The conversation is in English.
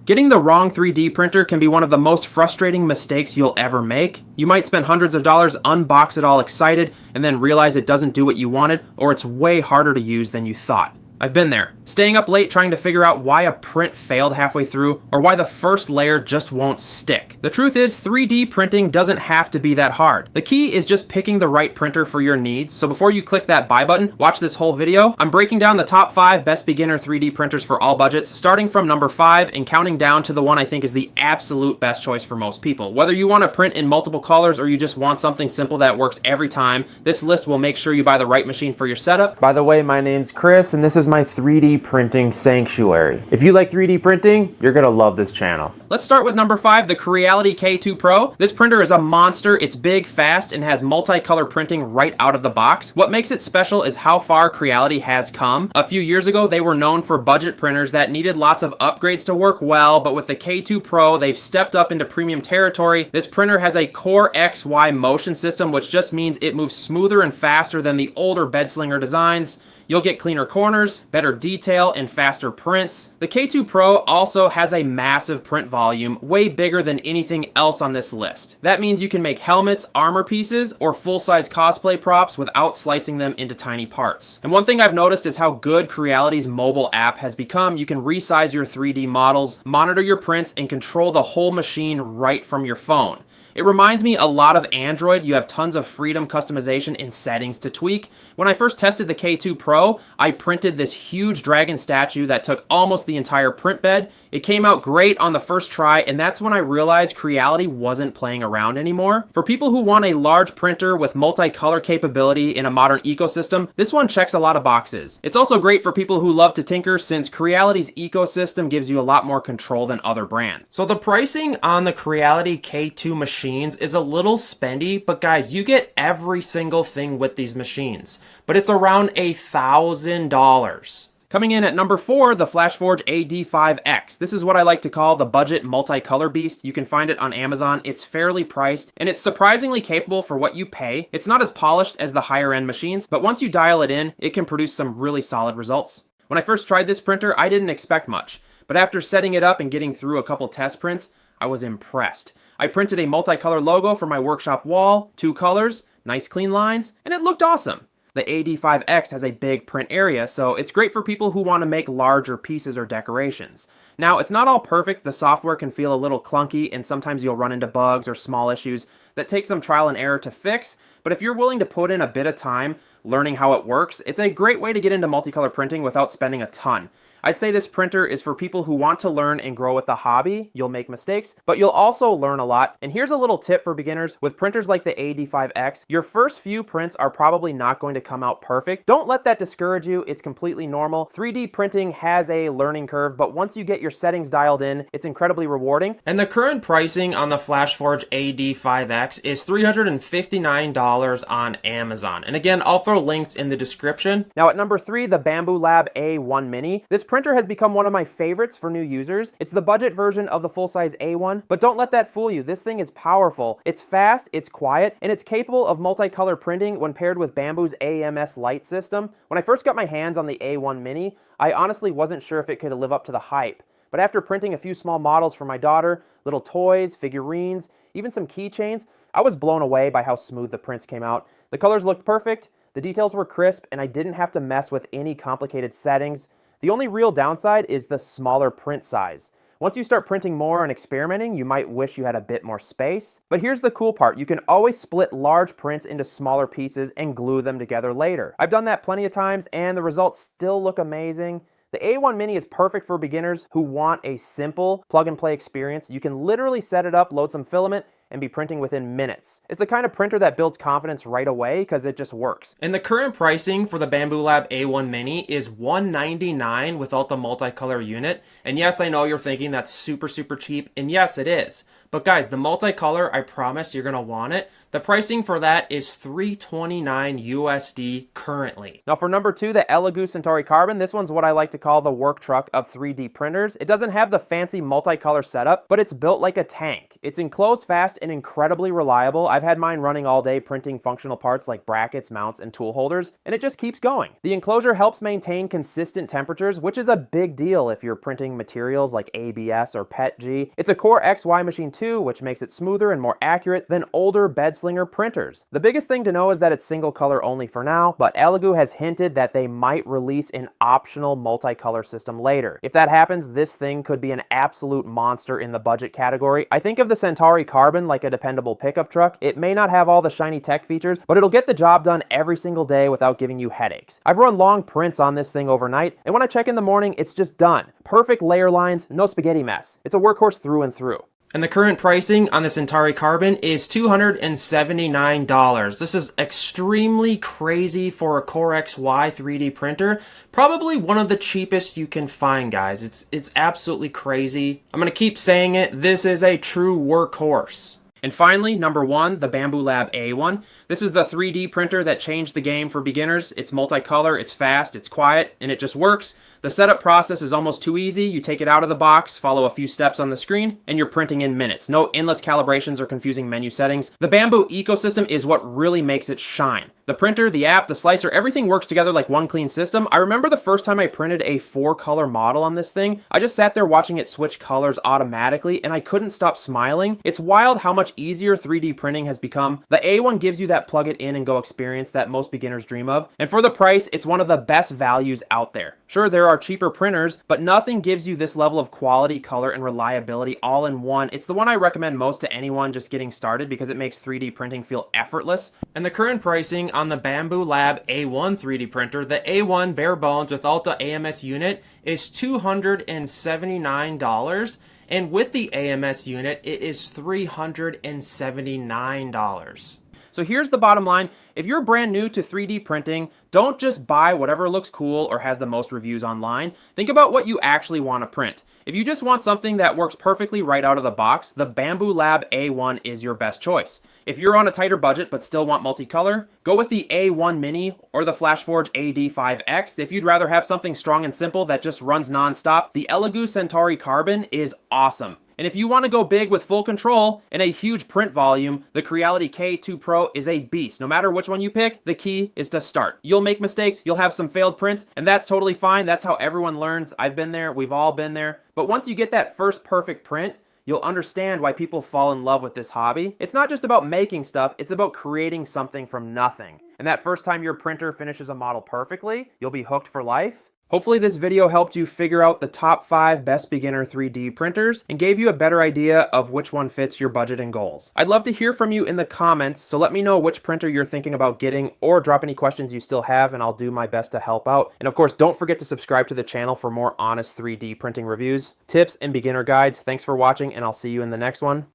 Getting the wrong 3D printer can be one of the most frustrating mistakes you'll ever make. You might spend hundreds of dollars, unbox it all excited, and then realize it doesn't do what you wanted, or it's way harder to use than you thought. I've been there, staying up late trying to figure out why a print failed halfway through, or why the first layer just won't stick. The truth is, 3D printing doesn't have to be that hard. The key is just picking the right printer for your needs, so before you click that buy button, watch this whole video. I'm breaking down the top 5 best beginner 3D printers for all budgets, starting from number 5 and counting down to the one I think is the absolute best choice for most people. Whether you want to print in multiple colors or you just want something simple that works every time, this list will make sure you buy the right machine for your setup. By the way, my name's Chris, and this is my 3D printing sanctuary. If you like 3D printing, you're gonna love this channel. Let's start with number 5, the Creality K2 Pro. This printer is a monster. It's big, fast, and has multicolor printing right out of the box. What makes it special is how far Creality has come. A few years ago, they were known for budget printers that needed lots of upgrades to work well, but with the K2 Pro, they've stepped up into premium territory. This printer has a Core XY motion system, which just means it moves smoother and faster than the older bedslinger designs. You'll get cleaner corners, better detail, and faster prints. The K2 Pro also has a massive print volume, way bigger than anything else on this list. That means you can make helmets, armor pieces, or full-size cosplay props without slicing them into tiny parts. And one thing I've noticed is how good Creality's mobile app has become. You can resize your 3D models, monitor your prints, and control the whole machine right from your phone. It reminds me a lot of Android. You have tons of freedom, customization, and settings to tweak. When I first tested the K2 Pro, I printed this huge dragon statue that took almost the entire print bed. It came out great on the first try, and that's when I realized Creality wasn't playing around anymore. For people who want a large printer with multicolor capability in a modern ecosystem, this one checks a lot of boxes. It's also great for people who love to tinker, since Creality's ecosystem gives you a lot more control than other brands. So the pricing on the Creality K2 machines is a little spendy, but guys, you get every single thing with these machines. But it's around $1,000. Coming in at number 4, the Flashforge AD5X. This is what I like to call the budget multicolor beast. You can find it on Amazon. It's fairly priced, and it's surprisingly capable for what you pay. It's not as polished as the higher end machines, but once you dial it in, it can produce some really solid results. When I first tried this printer, I didn't expect much, but after setting it up and getting through a couple test prints, I was impressed. I printed a multicolor logo for my workshop wall, 2 colors, nice clean lines, and it looked awesome. The AD5X has a big print area, so it's great for people who want to make larger pieces or decorations. Now, it's not all perfect. The software can feel a little clunky, and sometimes you'll run into bugs or small issues that take some trial and error to fix, but if you're willing to put in a bit of time learning how it works, it's a great way to get into multicolor printing without spending a ton. I'd say this printer is for people who want to learn and grow with the hobby. You'll make mistakes, but you'll also learn a lot. And here's a little tip for beginners. With printers like the AD5X, your first few prints are probably not going to come out perfect. Don't let that discourage you. It's completely normal. 3D printing has a learning curve, but once you get your settings dialed in, it's incredibly rewarding. And the current pricing on the Flashforge AD5X is $359 on Amazon. And again, I'll throw links in the description. Now at number 3, the Bambu Lab A1 Mini. This printer has become one of my favorites for new users. It's the budget version of the full-size A1, but don't let that fool you. This thing is powerful. It's fast, it's quiet, and it's capable of multicolor printing when paired with Bambu's AMS light system. When I first got my hands on the A1 Mini, I honestly wasn't sure if it could live up to the hype. But after printing a few small models for my daughter, little toys, figurines, even some keychains, I was blown away by how smooth the prints came out. The colors looked perfect, the details were crisp, and I didn't have to mess with any complicated settings. The only real downside is the smaller print size. Once you start printing more and experimenting, you might wish you had a bit more space. But here's the cool part. You can always split large prints into smaller pieces and glue them together later. I've done that plenty of times, and the results still look amazing. The A1 Mini is perfect for beginners who want a simple plug-and-play experience. You can literally set it up, load some filament, and be printing within minutes. It's the kind of printer that builds confidence right away because it just works. And the current pricing for the Bambu Lab A1 Mini is $199 without the multicolor unit. And yes, I know you're thinking that's super cheap, and yes, it is. But guys, the multicolor, I promise you're gonna want it. The pricing for that is $329 USD currently. Now for number 2, the Elegoo Centauri Carbon, this one's what I like to call the work truck of 3D printers. It doesn't have the fancy multicolor setup, but it's built like a tank. It's enclosed fast and incredibly reliable. I've had mine running all day printing functional parts like brackets, mounts, and tool holders, and it just keeps going. The enclosure helps maintain consistent temperatures, which is a big deal if you're printing materials like ABS or PETG. It's a Core XY machine too, which makes it smoother and more accurate than older bedslinger printers. The biggest thing to know is that it's single color only for now, but Elegoo has hinted that they might release an optional multicolor system later. If that happens, this thing could be an absolute monster in the budget category. I think of the Centauri Carbon like a dependable pickup truck. It may not have all the shiny tech features, but it'll get the job done every single day without giving you headaches. I've run long prints on this thing overnight, and when I check in the morning, it's just done. Perfect layer lines, no spaghetti mess. It's a workhorse through and through. And the current pricing on the Centauri Carbon is $279. This is extremely crazy for a Core XY 3D printer. Probably one of the cheapest you can find, guys. It's absolutely crazy. I'm gonna keep saying it. This is a true workhorse. And finally, number 1, the Bambu Lab A1. This is the 3D printer that changed the game for beginners. It's multicolor, it's fast, it's quiet, and it just works. The setup process is almost too easy. You take it out of the box, follow a few steps on the screen, and you're printing in minutes. No endless calibrations or confusing menu settings. The Bambu ecosystem is what really makes it shine. The printer, the app, the slicer, everything works together like one clean system. I remember the first time I printed a 4-color model on this thing. I just sat there watching it switch colors automatically, and I couldn't stop smiling. It's wild how much easier 3D printing has become. The A1 gives you that plug it in and go experience that most beginners dream of. And for the price, it's one of the best values out there. Sure, there are cheaper printers, but nothing gives you this level of quality, color, and reliability all in one. It's the one I recommend most to anyone just getting started because it makes 3D printing feel effortless. And the current pricing on the Bambu Lab A1 3D printer, the A1 bare bones with Alta AMS unit, is $279. And with the AMS unit, it is $379. So here's the bottom line. If you're brand new to 3D printing, don't just buy whatever looks cool or has the most reviews online. Think about what you actually want to print. If you just want something that works perfectly right out of the box, the Bambu Lab A1 is your best choice. If you're on a tighter budget but still want multicolor, go with the A1 Mini or the Flashforge AD5X. If you'd rather have something strong and simple that just runs nonstop, the Elegoo Centauri Carbon is awesome. And if you want to go big with full control and a huge print volume, the Creality K2 Pro is a beast. No matter which one you pick, the key is to start. You'll make mistakes, you'll have some failed prints, and that's totally fine. That's how everyone learns. I've been there, we've all been there. But once you get that first perfect print, you'll understand why people fall in love with this hobby. It's not just about making stuff, it's about creating something from nothing. And that first time your printer finishes a model perfectly, you'll be hooked for life. Hopefully this video helped you figure out the top 5 best beginner 3D printers and gave you a better idea of which one fits your budget and goals. I'd love to hear from you in the comments, so let me know which printer you're thinking about getting or drop any questions you still have and I'll do my best to help out. And of course, don't forget to subscribe to the channel for more honest 3D printing reviews, tips, and beginner guides. Thanks for watching and I'll see you in the next one.